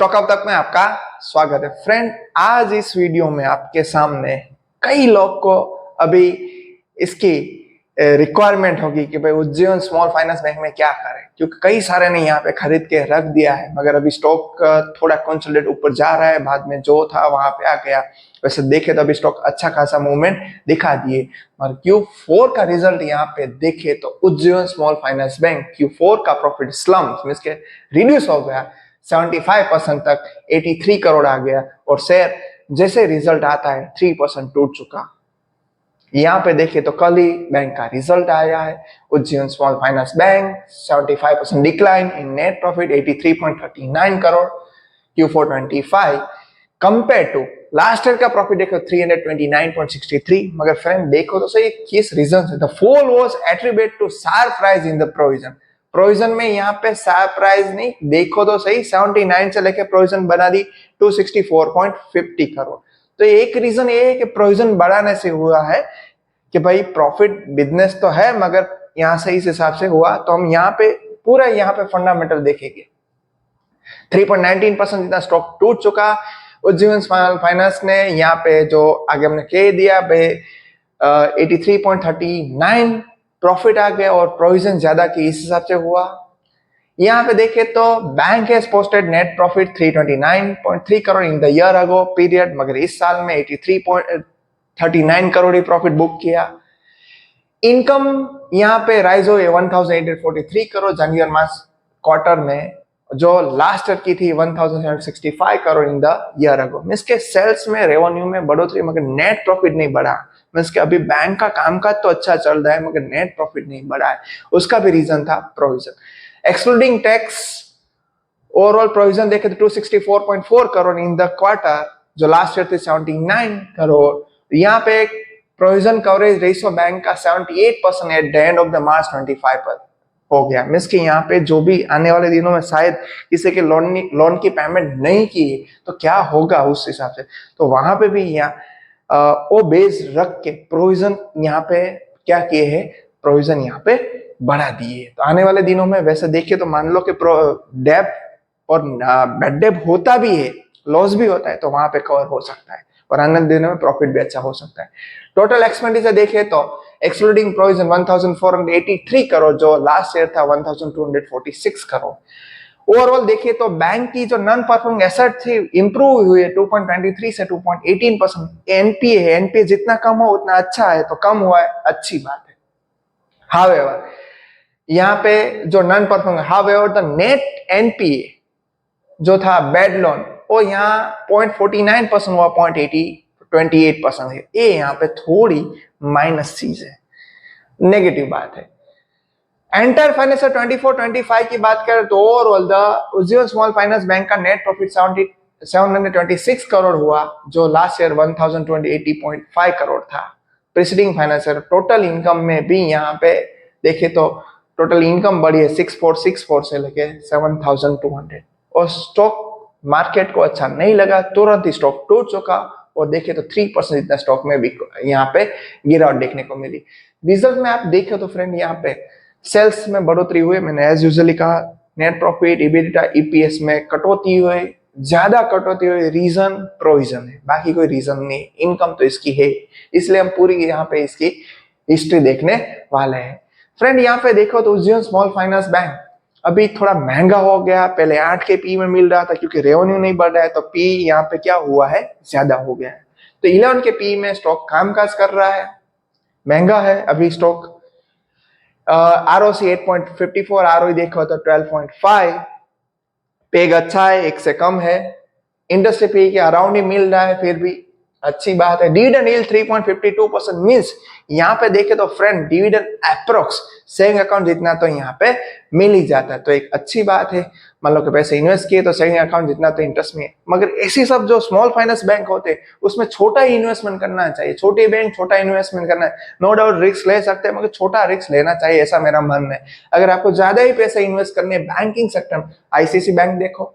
Stock up तक में आपका स्वागत है। फ्रेंड, आज इस वीडियो में आपके सामने कई लोग को अभी इसकी रिक्वायरमेंट होगी कि भाई उज्जीवन स्मॉल फाइनेंस बैंक में क्या करें, क्योंकि कई सारे ने यहाँ पे खरीद के रख दिया है, मगर अभी स्टॉक थोड़ा कंसोलिडेट ऊपर जा रहा है, बाद में जो था वहां पे आ गया। वैसे देखे तो अभी स्टॉक अच्छा खासा मूवमेंट दिखा दिए, और Q4 का रिजल्ट यहाँ पे देखे तो Ujjivan small finance bank Q4 का प्रॉफिट स्लम्प मींस के रिड्यूस हो गया 75% तक, 83 करोड़ आ गया, और शेयर जैसे रिजल्ट आता है 3% टूट चुका। यहाँ पे देखिए तो कल ही बैंक का रिजल्ट आया है। Ujjivan small finance bank 75% decline in net profit 83.39 crore Q4 25 compare to last year का प्रॉफिट देखो 329.63। मगर फ्रेंड देखो तो सही किस रीजन से the fall was attributed to sharp rise in the provision में यहाँ पे शार्प राइज नहीं, देखो तो सही 79 से लेके प्रोविजन बना दी 264.50 करोड़। तो एक रीजन ये है कि प्रोविजन बढ़ाने से हुआ है कि भाई प्रॉफिट बिजनेस तो है, मगर यहाँ से इस हिसाब से हुआ। तो हम यहाँ पे पूरा यहाँ पे फंडामेंटल देखेंगे। 3.19% जितना स्टॉक टूट चुका। उज्जीवन स्मॉल फाइनेंस ने यहाँ पे जो आगे हमने कह दिया भाई 83.39 प्रॉफिट आ गया, और प्रोविजन ज्यादा की इस हिसाब से हुआ। यहाँ पे देखे तो bank has posted net profit 329.3 crore in the year ago period, मगर इस साल में 83.39 करोड़ ही प्रॉफिट बुक किया। इनकम यहाँ पे राइज हुई 1843 करोड़ जनवरी मास क्वार्टर में, जो लास्ट ईयर की थी 1765 crore in the year ago. Means के सेल्स में रेवेन्यू में बढ़ोतरी, मगर नेट प्रॉफिट नहीं बढ़ा। मींस के अभी बैंक का कामकाज तो अच्छा चल रहा है, मगर नेट प्रॉफिट नहीं बढ़ा है। उसका भी रीजन था provision. Excluding tax overall provision देखे तो 264.4 करोड़ इन द क्वार्टर, जो लास्ट ईयर थे 79 करोड़। यहाँ पे प्रोविजन कवरेज रेशियो बैंक का 78% at the end of the March 25 पर हो गया। मींस कि यहाँ पे जो भी आने वाले दिनों में शायद किसी के लोन की पेमेंट नहीं की तो क्या होगा उस हिसाब से, तो वहां पे भी यहाँ वो बेस रख के प्रोविजन यहाँ पे क्या किए है, प्रोविजन यहाँ पे बढ़ा दिए। तो आने वाले दिनों में वैसे देखिए तो मान लो कि डेप और बैड डेप होता भी है, लॉस भी होता है, तो वहां पे कवर हो सकता है, और आने वाले दिनों में प्रॉफिट भी अच्छा हो सकता है। टोटल एक्सपेंडिचर देखे तो एक्सक्लूडिंग प्रोविजन 1483 करोड़, जो लास्ट ईयर था 1246 करोड़। ओवरऑल देखिए तो बैंक की जो नॉन परफॉर्मिंग एसेट थी इंप्रूव हुई है 2.23 से 2.18%। एनपीए है, एनपीए जितना कम हो उतना अच्छा है, तो कम हुआ है, अच्छी बात है। हाउएवर यहाँ पे जो non performing, however the net NPA जो था बैड लोन वो यहाँ 0.49% हुआ, 0.28% है। ये यहाँ पे थोड़ी माइनस चीज है, नेगेटिव बात है। एंटायर फाइनेंशियल 24-25 की बात करें तो overall the Ujjivan small finance bank का नेट प्रॉफिट 726 करोड़ हुआ, जो लास्ट ईयर 1080.5 करोड़ था। प्रीसीडिंग फाइनेंशियल टोटल इनकम में भी यहाँ पे देखे तो टोटल इनकम बढ़ी है 6464 से लेके 7200, और स्टॉक मार्केट को अच्छा नहीं लगा, तुरंत ही स्टॉक टूट चुका, और देखे तो 3% जितना स्टॉक में भी यहाँ पे गिरावट देखने को मिली। रिजल्ट में आप देखे तो फ्रेंड यहाँ पे सेल्स में बढ़ोतरी हुई, मैंने एज यूजुअली कहा। नेट प्रॉफिट, इबिडिटा, ईपीएस में कटौती हुई, ज्यादा कटौती हुई, रीजन प्रोविजन है, बाकी कोई रीजन नहीं। इनकम तो इसकी है, इसलिए हम पूरी यहाँ पे इसकी हिस्ट्री देखने वाले हैं। फ्रेंड यहाँ पे देखो तो उज्जीवन स्मॉल फाइनेंस बैंक अभी थोड़ा महंगा हो गया। पहले 8 के पी में मिल रहा था, क्योंकि रेवेन्यू नहीं बढ़ रहा है, तो पी यहाँ पे क्या हुआ है, ज्यादा हो गया है। तो 11 के पी में स्टॉक कामकाज कर रहा है, महंगा है अभी स्टॉक। ROC 8.54, ROE देखो तो 12.5, पेग अच्छा है, एक से कम है, इंडस्ट्री पी के अराउंड ही मिल रहा है, फिर भी अच्छी बात है। डिविडेंड यील्ड 3.52% मींस यहाँ पे देखे तो friend dividend approx saving account जितना तो यहाँ पे मिल ही जाता है, तो एक अच्छी बात है। मान लो कि पैसे इन्वेस्ट किए तो सेविंग अकाउंट जितना तो इंटरेस्ट में है। मगर ऐसी सब जो स्मॉल फाइनेंस बैंक होते हैं उसमें छोटा ही इन्वेस्टमेंट करना चाहिए। छोटे बैंक छोटा इन्वेस्टमेंट करना है, नो डाउट रिस्क ले सकते हैं, मगर छोटा रिस्क लेना चाहिए, ऐसा मेरा मानना है। अगर आपको ज्यादा ही पैसे इन्वेस्ट करने बैंकिंग सेक्टर में, आईसीआईसी बैंक देखो,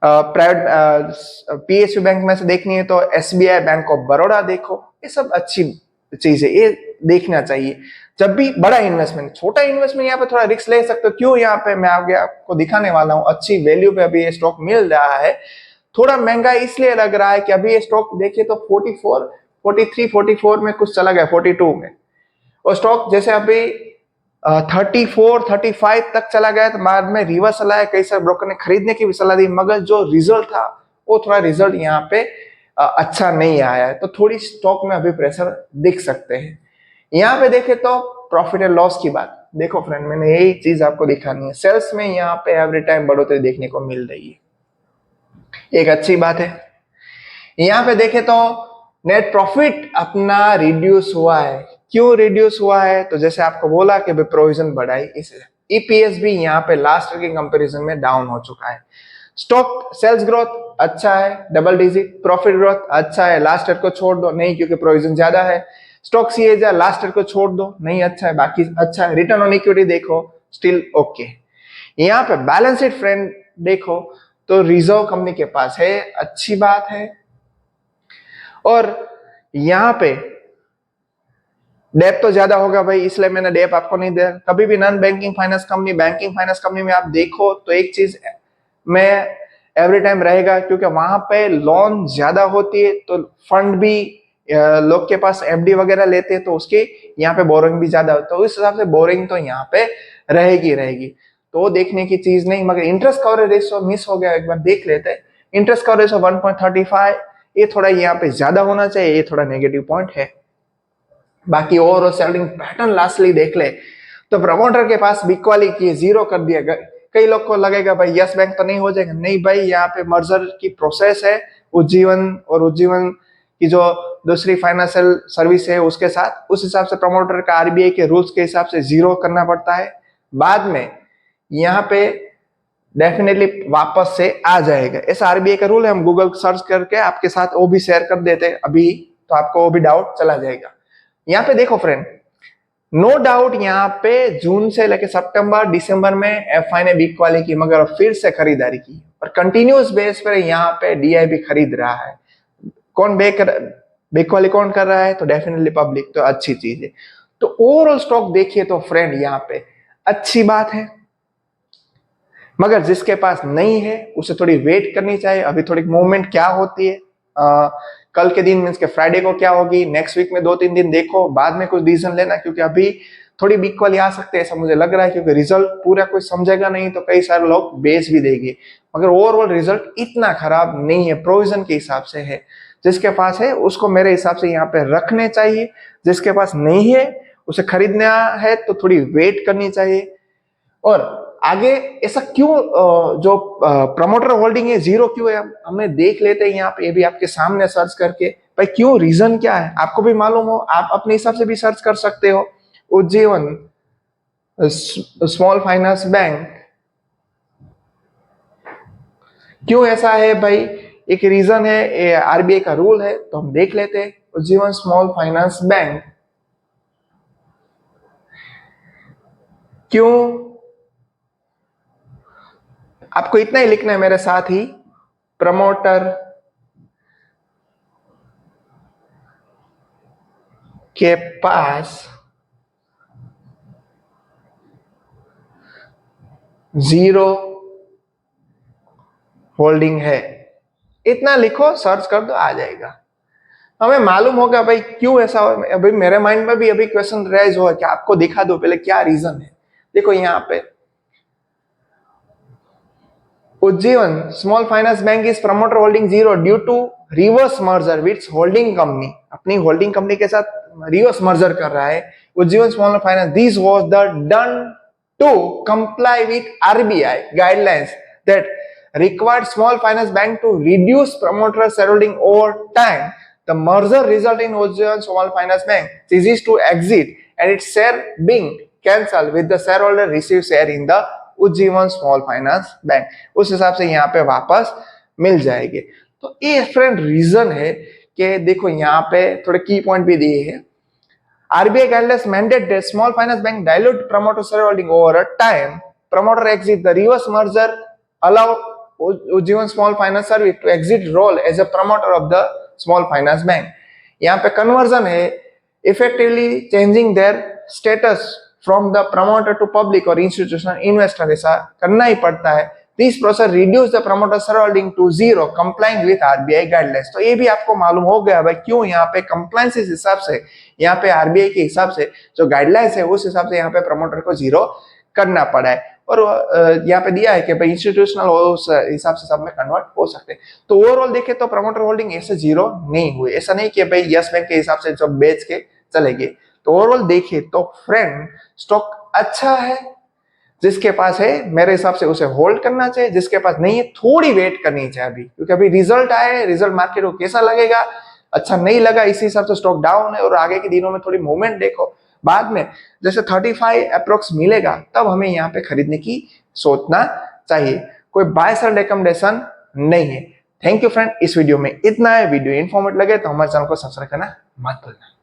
प्राइवेट पीएसयू बैंक में से देखनी है तो एसबीआई, बैंक ऑफ बड़ौदा देखो, ये सब अच्छी चीज है, ये देखना चाहिए जब भी बड़ा इन्वेस्टमेंट। छोटा इन्वेस्टमेंट यहाँ पे थोड़ा रिस्क ले सकते हो। क्यों? यहाँ पे मैं आगे आपको दिखाने वाला हूँ, अच्छी वैल्यू पे अभी ये स्टॉक मिल रहा है। थोड़ा महंगा इसलिए लग रहा है कि अभी ये स्टॉक देखिए तो 44, 43, 44 में कुछ चला गया, 42 में, और स्टॉक जैसे अभी 34, 35 तक चला गया, तो बाद में रिवर्स चला है। कई सारे ब्रोकर ने खरीदने की भी सलाह दी, मगर जो रिजल्ट था वो थोड़ा रिजल्ट यहाँ पे अच्छा नहीं आया है, तो थोड़ी स्टॉक में अभी प्रेशर दिख सकते हैं। यहाँ पे देखे तो प्रॉफिट एंड लॉस की बात देखो फ्रेंड, मैंने यही चीज आपको दिखानी है। सेल्स में यहाँ पे एवरी टाइम बढ़ोतरी देखने को मिल रही है, एक अच्छी बात है। यहाँ पे देखे तो नेट प्रॉफिट अपना रिड्यूस हुआ है। क्यों रिड्यूस हुआ है? तो जैसे आपको बोला कि प्रोविजन बढ़ाई, इसे ईपीएस भी यहाँ पे लास्ट ईयर के कंपैरिजन में डाउन हो चुका है। स्टॉक सेल्स ग्रोथ अच्छा है, डबल डिजिट। प्रॉफिट ग्रोथ अच्छा है, लास्ट ईयर को छोड़ दो, नहीं क्योंकि प्रोविजन ज्यादा है। स्टॉक सीएजीआर लास्ट ईयर को छोड़ दो, नहीं अच्छा है, बाकी अच्छा है। रिटर्न ऑन इक्विटी देखो, स्टिल ओके। यहाँ पे बैलेंस शीट फ्रेंड देखो तो रिजर्व कंपनी के पास है, अच्छी बात है। और यहाँ पे डेप तो ज्यादा होगा भाई, इसलिए मैंने डेप आपको नहीं दिया। कभी भी non banking finance company, banking finance company में आप देखो तो एक चीज में एवरी टाइम रहेगा, क्योंकि वहां पे लोन ज्यादा होती है, तो फंड भी लोग के पास एफडी वगैरह लेते हैं, तो उसकी यहाँ पे बोरिंग भी ज्यादा होती है, तो इस हिसाब से बोरिंग तो यहाँ पे रहेगी। तो देखने की चीज नहीं। मगर इंटरेस्ट कवरेज रेशियो मिस हो गया, एक बार देख लेते हैं। इंटरेस्ट कवरेज रेशियो 1.35, ये थोड़ा यहाँ पे ज्यादा होना चाहिए, ये थोड़ा नेगेटिव पॉइंट है। बाकी ओवरऑल सेलिंग पैटर्न लास्टली देख ले तो प्रमोटर के पास बिग वाली की 0 कर दिया गया। कई लोग को लगेगा भाई यस बैंक तो नहीं हो जाएगा, नहीं भाई, यहाँ पे मर्जर की प्रोसेस है उज्जीवन और उज्जीवन की जो दूसरी फाइनेंशियल सर्विस है उसके साथ, उस हिसाब से प्रमोटर का आरबीआई के रूल्स के हिसाब से 0 करना पड़ता है। बाद में यहाँ पे डेफिनेटली वापस से आ जाएगा, ऐसा आरबीआई का रूल है। हम गूगल सर्च करके आपके साथ वो भी शेयर कर देते हैं अभी, तो आपको वो भी डाउट चला जाएगा। यहाँ पे देखो फ्रेंड, नो डाउट यहाँ पे जून से लेकर सितंबर दिसंबर में एफआई ने बिग वाली की, मगर फिर से खरीदारी की और कंटिन्यूस बेस पर यहाँ पे डीआई भी खरीद रहा है। कौन बिग वाली कौन कर रहा है? तो डेफिनेटली पब्लिक, तो अच्छी चीज है। तो ओवरऑल स्टॉक देखिए तो फ्रेंड यहाँ पे अच्छी बात है, मगर जिसके पास नहीं है उसे थोड़ी वेट करनी चाहिए। अभी थोड़ी मूवमेंट क्या होती है कल के दिन मींस के फ्राइडे को क्या होगी, नेक्स्ट वीक में 2-3 दिन देखो, बाद में कुछ डिसीजन लेना, क्योंकि अभी थोड़ी बिग वाली आ सकते हैं ऐसा मुझे लग रहा है, क्योंकि रिजल्ट पूरा कोई समझेगा नहीं तो कई सारे लोग बेच भी देंगे। मगर ओवरऑल रिजल्ट इतना खराब नहीं है, प्रोविजन के हिसाब से है। जिसके पास है उसको मेरे हिसाब से यहाँ पे रखने चाहिए, जिसके पास नहीं है उसे खरीदना है तो थोड़ी वेट करनी चाहिए। और आगे ऐसा क्यों जो प्रमोटर होल्डिंग है 0 क्यों है, हमें देख लेते हैं यहाँ पे, ये भी आपके सामने सर्च करके भाई क्यों, रीजन क्या है आपको भी मालूम हो, आप अपने हिसाब से भी सर्च कर सकते हो। उज्जीवन स्मॉल फाइनेंस बैंक क्यों ऐसा है भाई, एक रीजन है, आरबीआई का रूल है, तो हम देख लेते हैं। उज्जीवन स्मॉल फाइनेंस बैंक क्यों, आपको इतना ही लिखना है मेरे साथ ही, प्रमोटर के पास 0 होल्डिंग है, इतना लिखो, सर्च कर दो, आ जाएगा। हमें मालूम होगा भाई क्यों ऐसा हो। अभी मेरे माइंड में भी अभी क्वेश्चन रेज हुआ कि आपको दिखा दो पहले क्या रीजन है। देखो यहाँ पे Ujjivan small finance bank is promoter holding 0 due to reverse merger with holding company, अपनी होल्डिंग कंपनी के साथ रिवर्स मर्जर कर रहा है Ujjivan small finance. This was the done to comply with RBI guidelines that required small finance bank to reduce promoter shareholding over time. The merger result in Ujjivan Small Finance Bank ceases to exist and its share being cancelled with the shareholder receive share in the Ujjivan Small Finance Bank. उस हिसाब से यहाँ पे वापस मिल जाएगी। तो ये friend reason है कि देखो यहाँ पे थोड़े की पॉइंट भी दिए हैं। RBI guidelines mandate that small finance bank dilute promoter shareholding over a time. Promoter exit the reverse merger allow Ujjivan Small Finance Service to exit role as a promoter of the small finance bank. यहाँ पे conversion है effectively changing their status from the promoter to public और institutional investor, ऐसा करना ही पड़ता है। This process reduce the promoter shareholding to zero complying with RBI guidelines. तो ये भी आपको मालूम हो गया भाई क्यों यहाँ पे कंप्लाइंस इस हिसाब से, यहाँ पे आरबीआई के हिसाब से जो गाइडलाइंस है उस हिसाब से यहाँ पे प्रमोटर को जीरो करना पड़ा है। और यहाँ पे दिया है कि भाई इंस्टीट्यूशनल उस हिसाब से सब में कन्वर्ट हो सकते हैं। तो ओवरऑल देखे तो प्रमोटर होल्डिंग ऐसे जीरो नहीं हुई, ऐसा नहीं कि भाई यस बैंक के हिसाब से जो बेच के चले गए। तो ओवरऑल देखे तो फ्रेंड स्टॉक अच्छा है, जिसके पास है मेरे हिसाब से उसे होल्ड करना चाहिए, जिसके पास नहीं है थोड़ी वेट करनी चाहिए अभी, क्योंकि अभी रिजल्ट आए, रिजल्ट मार्केट को कैसा लगेगा, अच्छा नहीं लगा इसी हिसाब से स्टॉक डाउन है और आगे के दिनों में थोड़ी मूवमेंट देखो। बाद में जैसे 35 अप्रोक्स मिलेगा तब हमें यहाँ पे खरीदने की सोचना चाहिए, कोई बाय सेल रिकमेंडेशन नहीं है। थैंक यू फ्रेंड, इस वीडियो में इतना है। वीडियो इन्फॉर्मेटिव लगे तो हमारे चैनल को सब्सक्राइब करना मत भूलना।